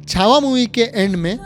Chhaava movie के and में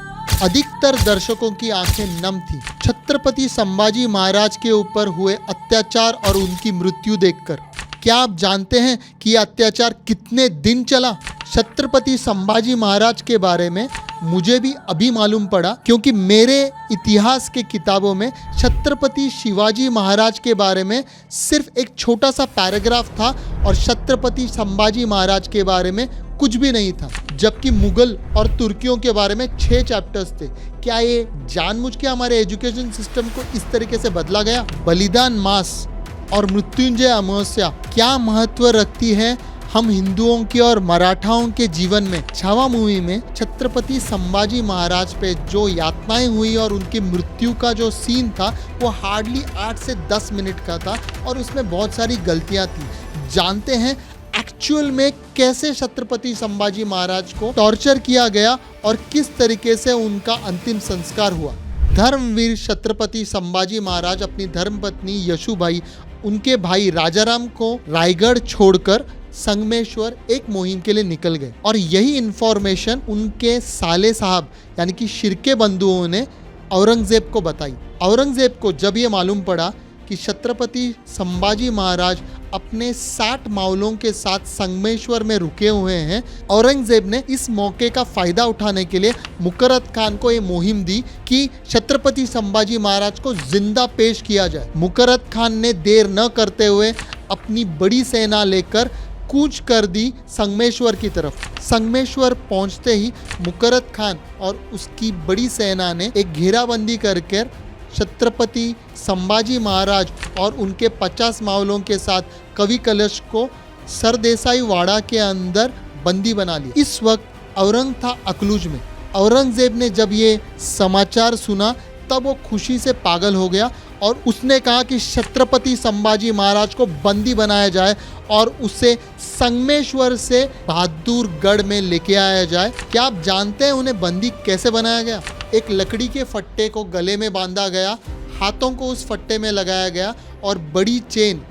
अधिकतर दर्शकों की आंखें नम थी छत्रपति संभाजी महाराज के ऊपर हुए अत्याचार और उनकी मृत्यु देखकर। क्या आप जानते हैं कि यह अत्याचार कितने दिन चला? छत्रपति संभाजी महाराज के बारे में मुझे भी अभी मालूम पड़ा, क्योंकि मेरे इतिहास के किताबों में छत्रपति शिवाजी महाराज के बारे में सिर्फ एक छोटा सा पैराग्राफ था और छत्रपति संभाजी महाराज के बारे में कुछ भी नहीं था, जबकि मुगल और तुर्कियों के बारे में 6 चैप्टर्स थे। क्या ये जानबूझ के हमारे एजुकेशन सिस्टम को इस तरीके से बदला गया? बलिदान मास और मृत्युंजय अमावस्या क्या महत्व रखती है हम हिंदुओं की और मराठाओं के जीवन में? छावा मूवी में छत्रपति संभाजी महाराज पे जो यातनाएं हुई और उनकी मृत्यु का जो सीन था वो हार्डली 8 से 10 मिनट का था और उसमें बहुत सारी गलतियां थी। जानते हैं एक्चुअल में कैसे छत्रपति संभाजी महाराज को टॉर्चर किया गया और किस तरीके से उनका अंतिम संस्कार हुआ। धर्मवीर छत्रपति संभाजी महाराज अपनी धर्मपत्नी यशुबाई, उनके भाई राजाराम को रायगढ़ छोड़कर संगमेश्वर एक मुहिम के लिए निकल गए और यही इंफॉर्मेशन उनके साले साहब यानी कि शिर्के बंधुओं ने औरंगजेब को बताई। औरंगजेब को जब ये मालूम पड़ा कि छत्रपति संभाजी महाराज अपने 60 मावलों के साथ संगमेश्वर में रुके हुए हैं, औरंगजेब ने इस मौके का फायदा उठाने के लिए मुकरत खान को ये मुहिम दी कि छत्रपति संभाजी महाराज को जिंदा पेश किया जाए। मुकरत खान ने देर न करते हुए अपनी बड़ी सेना लेकर कूच कर दी संगमेश्वर की तरफ। संगमेश्वर पहुंचते ही मुकरत खान और उसकी बड़ी सेना ने एक घेराबंदी करके छत्रपति संभाजी महाराज और उनके 50 मावलों के साथ कवि कलश को सरदेसाई वाड़ा के अंदर बंदी बना लिया। इस वक्त औरंग था अकलूज में। औरंगजेब ने जब ये समाचार सुना तब वो खुशी से पागल हो गया और उसने कहा कि छत्रपति संभाजी महाराज को बंदी बनाया जाए और उसे संगमेश्वर से बहादुरगढ़ में लेके आया जाए। क्या आप जानते हैं उन्हें बंदी कैसे बनाया गया? एक लकड़ी के फट्टे को गले में बांधा गया, हाथों को उस फट्टे में लगाया गया और बड़ी चेन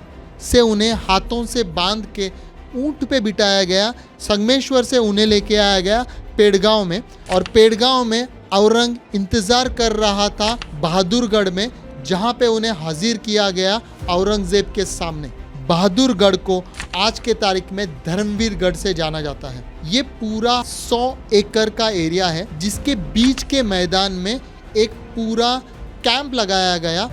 से उन्हें हाथों से बांध के ऊंट पे बिठाया गया। संगमेश्वर से उन्हें लेके आया गया पेड़गांव में और पेड़गांव में औरंग इंतज़ार कर रहा था बहादुरगढ़ में, जहां पे उन्हें हाजिर किया गया औरंगजेब के सामने। बहादुरगढ़ को आज के तारीख में धर्मवीरगढ़ से जाना जाता है। ये पूरा 100 एकड़ का एरिया है जिसके बीच के मैदान में एक पूरा कैंप लगाया गया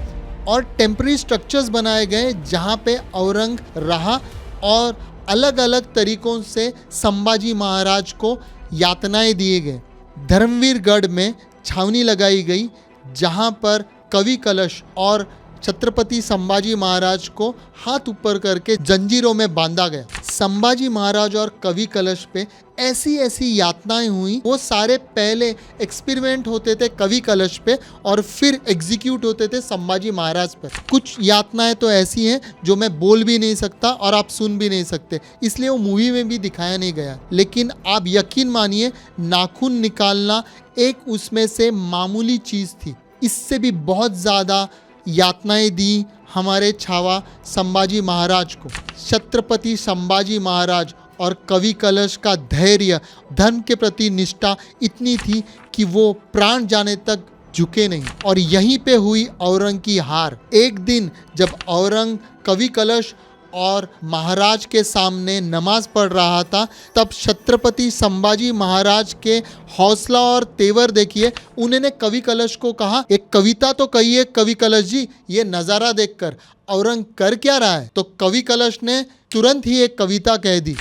और टेम्पररी स्ट्रक्चर्स बनाए गए जहां पे औरंग रहा और अलग अलग तरीकों से संभाजी महाराज को यातनाएं दिए गए। धर्मवीरगढ़ में छावनी लगाई गई जहां पर कवि कलश और छत्रपति संभाजी महाराज को हाथ ऊपर करके जंजीरों में बांधा गया। संभाजी महाराज और कवि कलश पे ऐसी ऐसी यातनाएं हुई। वो सारे पहले एक्सपेरिमेंट होते थे कवि कलश पे और फिर एग्जीक्यूट होते थे संभाजी महाराज पर। कुछ यातनाएं तो ऐसी हैं जो मैं बोल भी नहीं सकता और आप सुन भी नहीं सकते, इसलिए वो मूवी में भी दिखाया नहीं गया। लेकिन आप यकीन मानिए नाखून निकालना एक उसमें से मामूली चीज़ थी। इससे भी बहुत ज़्यादा यातनाएं दी हमारे छावा संभाजी महाराज को। छत्रपति संभाजी महाराज और कवि कलश का धैर्य, धर्म के प्रति निष्ठा इतनी थी कि वो प्राण जाने तक झुके नहीं और यहीं पे हुई औरंग की हार। एक दिन जब औरंग कवि कलश और महाराज के सामने नमाज पढ़ रहा था तब छत्रपति संभाजी महाराज के हौसला और तेवर देखिए। उन्होंने कवि कलश को कहा, एक कविता तो कहिए कवि कलश जी, ये नज़ारा देखकर औरंग कर क्या रहा है? तो कवि कलश ने तुरंत ही एक कविता कह दी।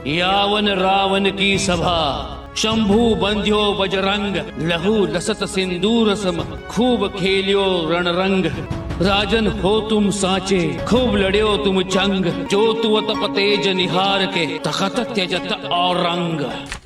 यावन रावण की सभा शंभु बंध्यो बजरंग, लहू लसत सिंदूर सम, खूब खेलियो रणरंग। राजन हो तुम साचे, खूब लड़ियो तुम जंग, जो तुवत पतेज निहार के, तखत त्यजत औरंग।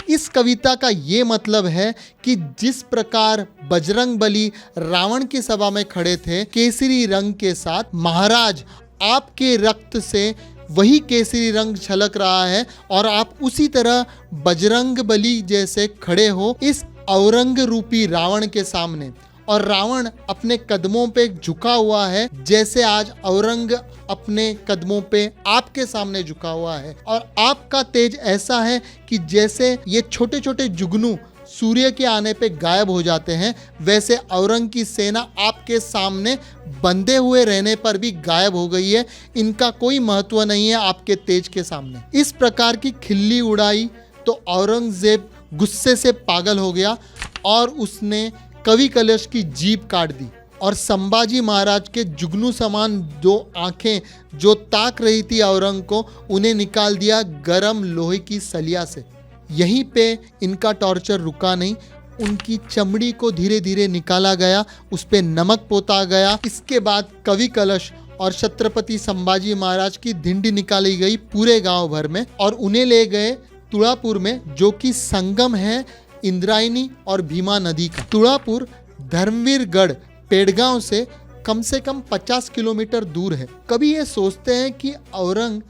इस कविता का ये मतलब है कि जिस प्रकार बजरंग बली रावण की सभा में खड़े थे केसरी रंग के साथ, महाराज आपके रक्त से वही केसरी रंग छलक रहा है और आप उसी तरह बजरंग बली जैसे खड़े हो इस औरंग रूपी रावण के सामने। और रावण अपने कदमों पे झुका हुआ है जैसे आज औरंग अपने कदमों पे आपके सामने झुका हुआ है। और आपका तेज ऐसा है कि जैसे ये छोटे छोटे जुगनू सूर्य के आने पे गायब हो जाते हैं, वैसे औरंग की सेना आपके सामने बंधे हुए रहने पर भी गायब हो गई है। इनका कोई महत्व नहीं है आपके तेज के सामने। इस प्रकार की खिल्ली उड़ाई तो औरंगजेब गुस्से से पागल हो गया और उसने कवि कलश की जीभ काट दी और संभाजी महाराज के जुगनू समान दो आंखें जो ताक रही थी औरंग को, उन्हें निकाल दिया गरम लोहे की सलिया से। यहीं पे इनका टॉर्चर रुका नहीं, उनकी चमड़ी को धीरे धीरे निकाला गया, उस पे नमक पोता गया। इसके बाद कवि कलश और छत्रपति संभाजी महाराज की धिंडी निकाली गई पूरे गांव भर में और उन्हें ले गए तुड़ापुर में, जो कि संगम है इंद्रायणी और भीमा नदी का। तुड़ापुर धर्मवीरगढ़ पेड़गांव से कम 50 किलोमीटर दूर है। कभी ये सोचते हैं कि औरंग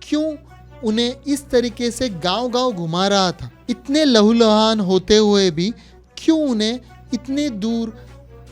क्यों उन्हें इस तरीके से गांव-गांव घुमा रहा था? इतने लहूलुहान होते हुए भी क्यों उन्हें इतने दूर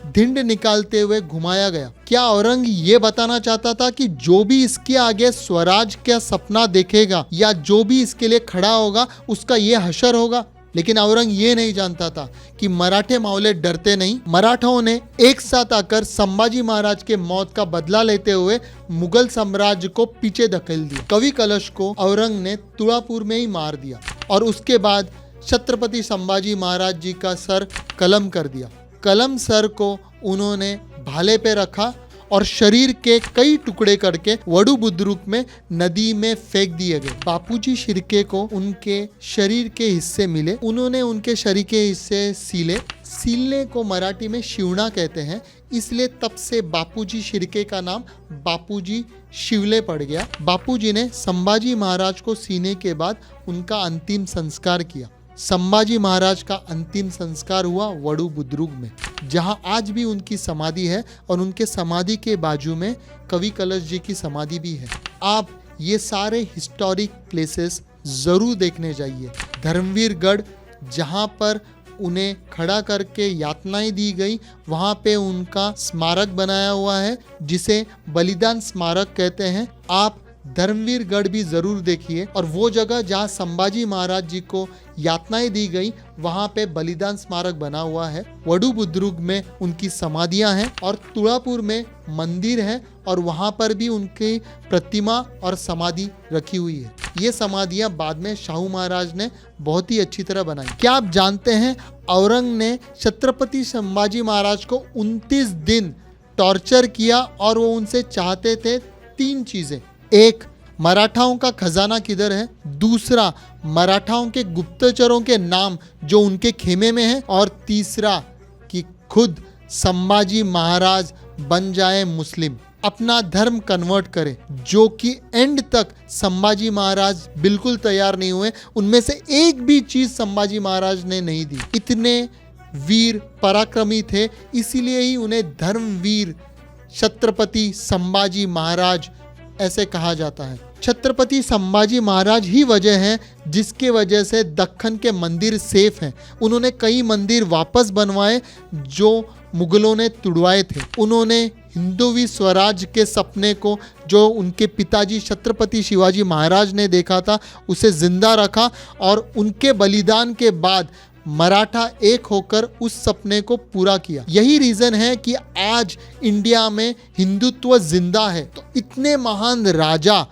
धिंड निकालते हुए घुमाया गया? क्या औरंग ये बताना चाहता था कि जो भी इसके आगे स्वराज का सपना देखेगा या जो भी इसके लिए खड़ा होगा उसका ये हशर होगा? लेकिन औरंग ये नहीं जानता था कि मराठे मावले डरते नहीं। मराठाओं ने एक साथ आकर संभाजी महाराज के मौत का बदला लेते हुए मुगल साम्राज्य को पीछे धकेल दिया। कवि कलश को औरंग ने तुड़ापुर में ही मार दिया और उसके बाद छत्रपति संभाजी महाराज जी का सर कलम कर दिया। कलम सर को उन्होंने भाले पे रखा और शरीर के कई टुकड़े करके वडू बुद्रुक में नदी में फेंक दिए गए। बापूजी शिर्के को उनके शरीर के हिस्से मिले, उन्होंने उनके शरीर के हिस्से सीले। सीलने को मराठी में शिवणा कहते हैं, इसलिए तब से बापूजी शिर्के का नाम बापूजी शिवले पड़ गया। बापूजी ने संभाजी महाराज को सीने के बाद उनका अंतिम संस्कार किया। संभाजी महाराज का अंतिम संस्कार हुआ वडू बुद्रुक में, जहां आज भी उनकी समाधि है और उनके समाधि के बाजू में कवि कलश जी की समाधि भी है। आप ये सारे हिस्टोरिक प्लेसेस जरूर देखने जाइए। धर्मवीरगढ़ जहां पर उन्हें खड़ा करके यातनाएं दी गई, वहां पे उनका स्मारक बनाया हुआ है जिसे बलिदान स्मारक कहते हैं। आप धर्मवीरगढ़ भी जरूर देखिए और वो जगह जहाँ संभाजी महाराज जी को यातनाएं दी गई वहाँ पे बलिदान स्मारक बना हुआ है। वडू बुद्रुक में उनकी समाधियाँ हैं और तुड़ापुर में मंदिर है और वहाँ पर भी उनकी प्रतिमा और समाधि रखी हुई है। ये समाधियाँ बाद में शाहू महाराज ने बहुत ही अच्छी तरह बनाई। क्या आप जानते हैं औरंग ने छत्रपति संभाजी महाराज को 29 दिन टॉर्चर किया और वो उनसे चाहते थे 3 चीजें। एक, मराठाओं का खजाना किधर है, दूसरा मराठाओं के गुप्तचरों के नाम जो उनके खेमे में है, और तीसरा कि खुद संभाजी महाराज बन जाए मुस्लिम, अपना धर्म कन्वर्ट करे, जो कि एंड तक संभाजी महाराज बिल्कुल तैयार नहीं हुए। उनमें से एक भी चीज संभाजी महाराज ने नहीं दी। इतने वीर पराक्रमी थे, इसीलिए ही उन्हें धर्मवीर छत्रपति संभाजी महाराज ऐसे कहा जाता है। छत्रपति संभाजी महाराज ही वजह है जिसके वजह से दक्कन के मंदिर सेफ हैं। उन्होंने कई मंदिर वापस बनवाए जो मुगलों ने तुड़वाए थे। उन्होंने हिंदुवी स्वराज के सपने को जो उनके पिताजी छत्रपति शिवाजी महाराज ने देखा था उसे जिंदा रखा और उनके बलिदान के बाद मराठा एक होकर उस सपने को पूरा किया। यही रीजन है कि आज इंडिया में हिंदुत्व जिंदा है। तो इतने महान राजा,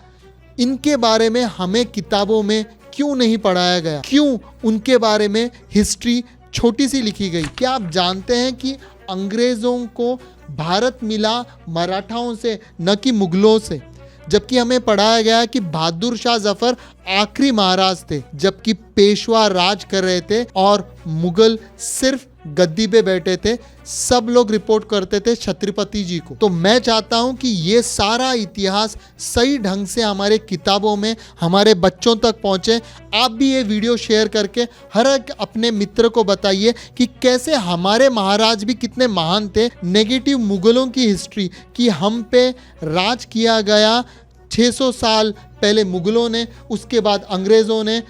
इनके बारे में हमें किताबों में क्यों नहीं पढ़ाया गया? क्यों उनके बारे में हिस्ट्री छोटी सी लिखी गई? क्या आप जानते हैं कि अंग्रेजों को भारत मिला मराठाओं से, न कि मुगलों से? जबकि हमें पढ़ाया गया कि बहादुर शाह जफर आखिरी महाराज थे, जबकि पेशवा राज कर रहे थे और मुगल सिर्फ गद्दी पे बैठे थे। सब लोग रिपोर्ट करते थे छत्रपति जी को। तो मैं चाहता हूं कि ये सारा इतिहास सही ढंग से हमारे किताबों में हमारे बच्चों तक पहुंचे। आप भी ये वीडियो शेयर करके हर एक अपने मित्र को बताइए कि कैसे हमारे महाराज भी कितने महान थे। नेगेटिव मुगलों की हिस्ट्री कि हम पे राज किया गया 600 साल पहले मुगलों ने, उसके बाद अंग्रेज़ों ने,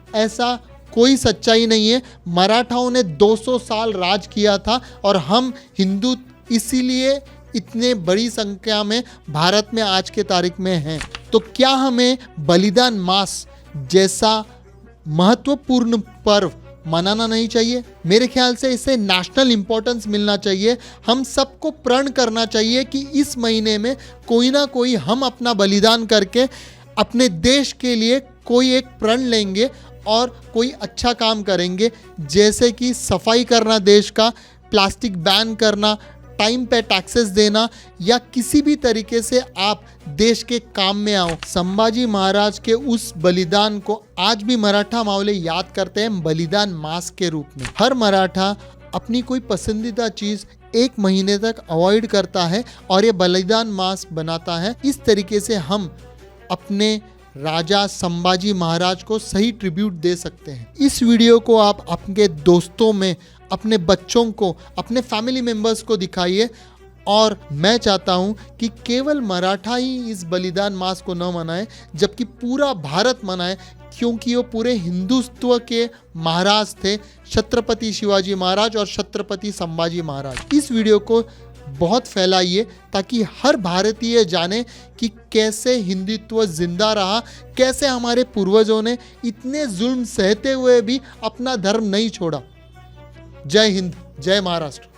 ऐसा कोई सच्चाई नहीं है। मराठाओं ने 200 साल राज किया था और हम हिंदू इसीलिए इतने बड़ी संख्या में भारत में आज के तारीख में हैं। तो क्या हमें बलिदान मास जैसा महत्वपूर्ण पर्व मनाना नहीं चाहिए? मेरे ख्याल से इसे नेशनल इम्पोर्टेंस मिलना चाहिए। हम सबको प्रण करना चाहिए कि इस महीने में कोई ना कोई हम अपना बलिदान करके अपने देश के लिए कोई एक प्रण लेंगे और कोई अच्छा काम करेंगे, जैसे कि सफाई करना देश का, प्लास्टिक बैन करना, टाइम पे टैक्सेस देना, या किसी भी तरीके से आप देश के काम में आओ। संभाजी महाराज के उस बलिदान को आज भी मराठा मावले याद करते हैं बलिदान मास के रूप में। हर मराठा अपनी कोई पसंदीदा चीज़ 1 महीने तक अवॉइड करता है और ये बलिदान मास बनाता है। इस तरीके से हम अपने राजा संभाजी महाराज को सही ट्रिब्यूट दे सकते हैं। इस वीडियो को आप अपने दोस्तों में, अपने बच्चों को, अपने फैमिली मेंबर्स को दिखाइए। और मैं चाहता हूं कि केवल मराठा ही इस बलिदान मास को न मनाए, जबकि पूरा भारत मनाए, क्योंकि वो पूरे हिंदुत्व के महाराज थे, छत्रपति शिवाजी महाराज और छत्रपति संभाजी महाराज। इस वीडियो को बहुत फैलाइए ताकि हर भारतीय जाने कि कैसे हिंदुत्व जिंदा रहा, कैसे हमारे पूर्वजों ने इतने जुल्म सहते हुए भी अपना धर्म नहीं छोड़ा। जय हिंद, जय महाराष्ट्र।